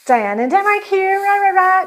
Diane in Denmark here,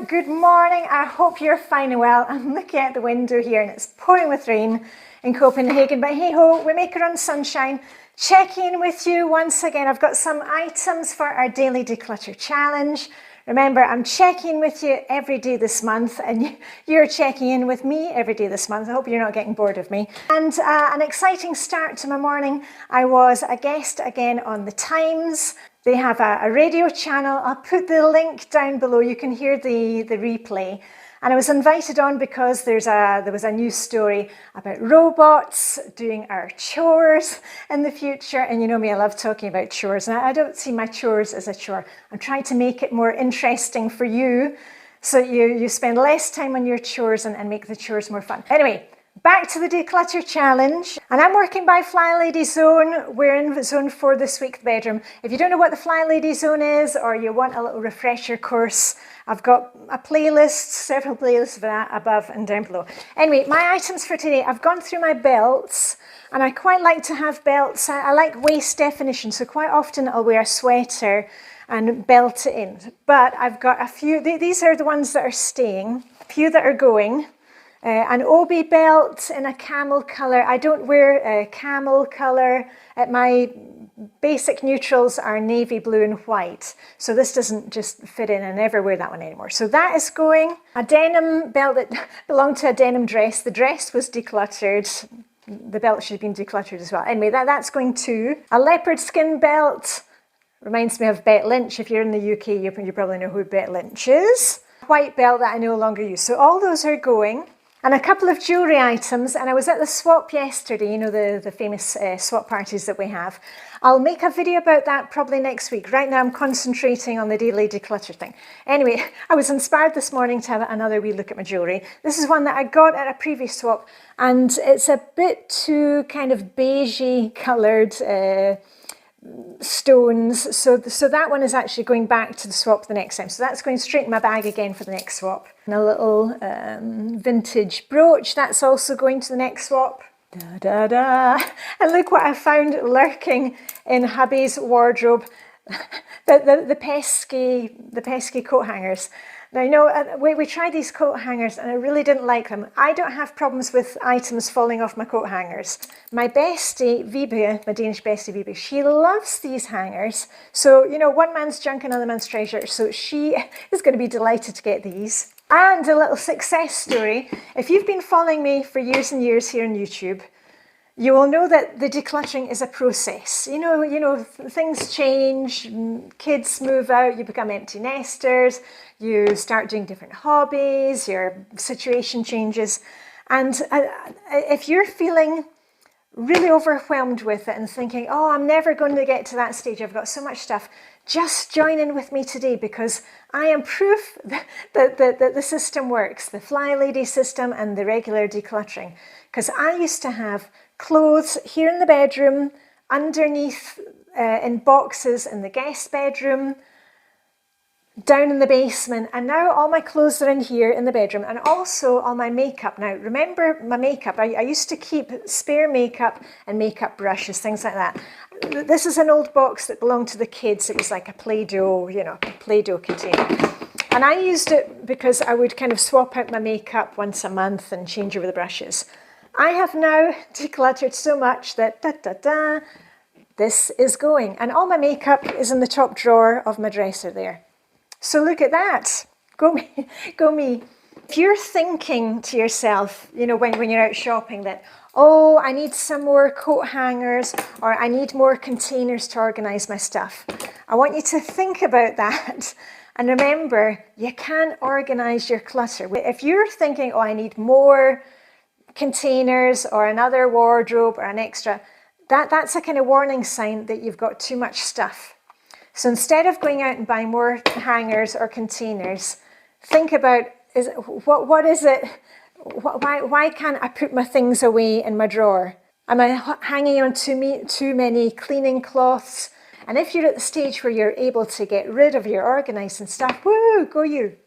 Good morning, I hope you're fine and well. I'm looking out the window here and it's pouring with rain in Copenhagen, but hey ho, we make it on sunshine. Checking in with you once again. I've got some items for our daily declutter challenge. Remember, I'm checking with you every day this month and you're checking in with me every day this month. I hope you're not getting bored of me. And an exciting start to my morning. I was a guest again on The Times. They have a radio channel. I'll put the link down below. You can hear the replay. And I was invited on because there was a news story about robots doing our chores in the future. And you know me, I love talking about chores. And I don't see my chores as a chore. I'm trying to make it more interesting for you so you spend less time on your chores and make the chores more fun. Anyway, back to the declutter challenge. And I'm working by Flylady zone. We're in zone 4 this week, the bedroom. If you don't know what the Flylady zone is, or you want a little refresher course, I've got a playlist, several playlists for that above and down below. Anyway, my items for today, I've gone through my belts, and I quite like to have belts. I like waist definition, so quite often I'll wear a sweater and belt it in. But I've got a few, these are the ones that are staying, a few that are going. An obi belt in a camel colour. I don't wear a camel colour. My basic neutrals are navy blue and white. So this doesn't just fit in. I never wear that one anymore. So that is going. A denim belt that belonged to a denim dress. The dress was decluttered. The belt should have been decluttered as well. Anyway, that's going too. A leopard skin belt. Reminds me of Bet Lynch. If you're in the UK, you probably know who Bet Lynch is. White belt that I no longer use. So all those are going. And a couple of jewellery items, and I was at the swap yesterday, you know, the famous swap parties that we have. I'll make a video about that probably next week. Right now I'm concentrating on the daily declutter thing. Anyway, I was inspired this morning to have another wee look at my jewellery. This is one that I got at a previous swap, and it's a bit too kind of beigey coloured stones. So that one is actually going back to the swap the next time. So that's going straight in my bag again for the next swap. And a little vintage brooch, that's also going to the next swap. Da, da, da. And look what I found lurking in hubby's wardrobe. the pesky coat hangers. Now, you know, we tried these coat hangers and I really didn't like them. I don't have problems with items falling off my coat hangers. My bestie, Vibe, my Danish bestie, Vibe, she loves these hangers. So, you know, one man's junk, another man's treasure. So she is going to be delighted to get these. And a little success story. If you've been following me for years and years here on YouTube, you will know that the decluttering is a process. You know, things change, kids move out, you become empty nesters, you start doing different hobbies, your situation changes. And if you're feeling really overwhelmed with it and thinking, oh, I'm never going to get to that stage, I've got so much stuff, just join in with me today because I am proof that the system works, the Flylady system and the regular decluttering. Because I used to have clothes here in the bedroom, underneath in boxes in the guest bedroom, down in the basement, and now all my clothes are in here in the bedroom, and also all my makeup. Now remember my makeup, I used to keep spare makeup and makeup brushes, things like that. This is an old box that belonged to the kids. It was like a Play-Doh, you know, a Play-Doh container. And I used it because I would kind of swap out my makeup once a month and change over the brushes. I have now decluttered so much that this is going. And all my makeup is in the top drawer of my dresser there. So look at that. Go me, go me. If you're thinking to yourself, you know, when you're out shopping that, oh, I need some more coat hangers or I need more containers to organise my stuff, I want you to think about that. And remember, you can organise your clutter. If you're thinking, oh, I need more containers or another wardrobe or an extra, that's a kind of warning sign that you've got too much stuff. So instead of going out and buying more hangers or containers, think about, what is it? Why can't I put my things away in my drawer? Am I hanging on too many cleaning cloths? And if you're at the stage where you're able to get rid of your organising stuff, woo, go you.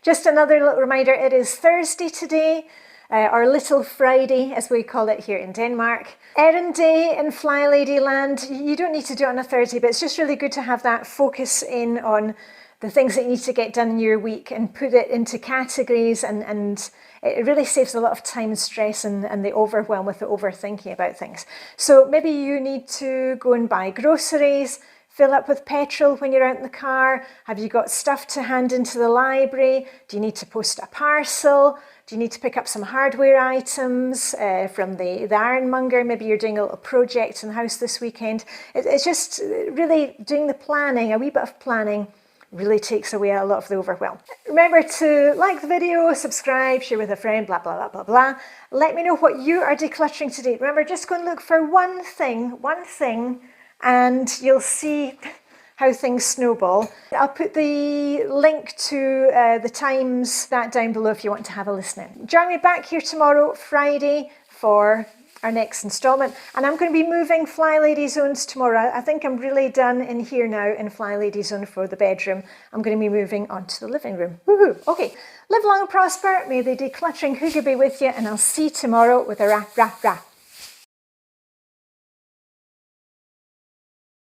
Just another little reminder, it is Thursday today. Our little Friday, as we call it here in Denmark. Errand day in Flylady land. You don't need to do it on a Thursday, but it's just really good to have that focus in on the things that you need to get done in your week and put it into categories, and it really saves a lot of time and stress and the overwhelm with the overthinking about things. So maybe you need to go and buy groceries, fill up with petrol when you're out in the car. Have you got stuff to hand into the library? Do you need to post a parcel? Do you need to pick up some hardware items from the ironmonger? Maybe you're doing a little project in the house this weekend. It's just really doing the planning, a wee bit of planning really takes away a lot of the overwhelm. Remember to like the video, subscribe, share with a friend, blah, blah, blah, blah, blah. Let me know what you are decluttering today. Remember, just go and look for one thing, and you'll see how things snowball. I'll put the link to the times that down below if you want to have a listen in. Join me back here tomorrow, Friday, for our next installment, and I'm going to be moving Flylady zones tomorrow. I think I'm really done in here now in Flylady zone for the bedroom. I'm going to be moving on to the living room. Woohoo! Okay, live long and prosper. May the decluttering hygge be with you, and I'll see you tomorrow with a rah, rah, rah.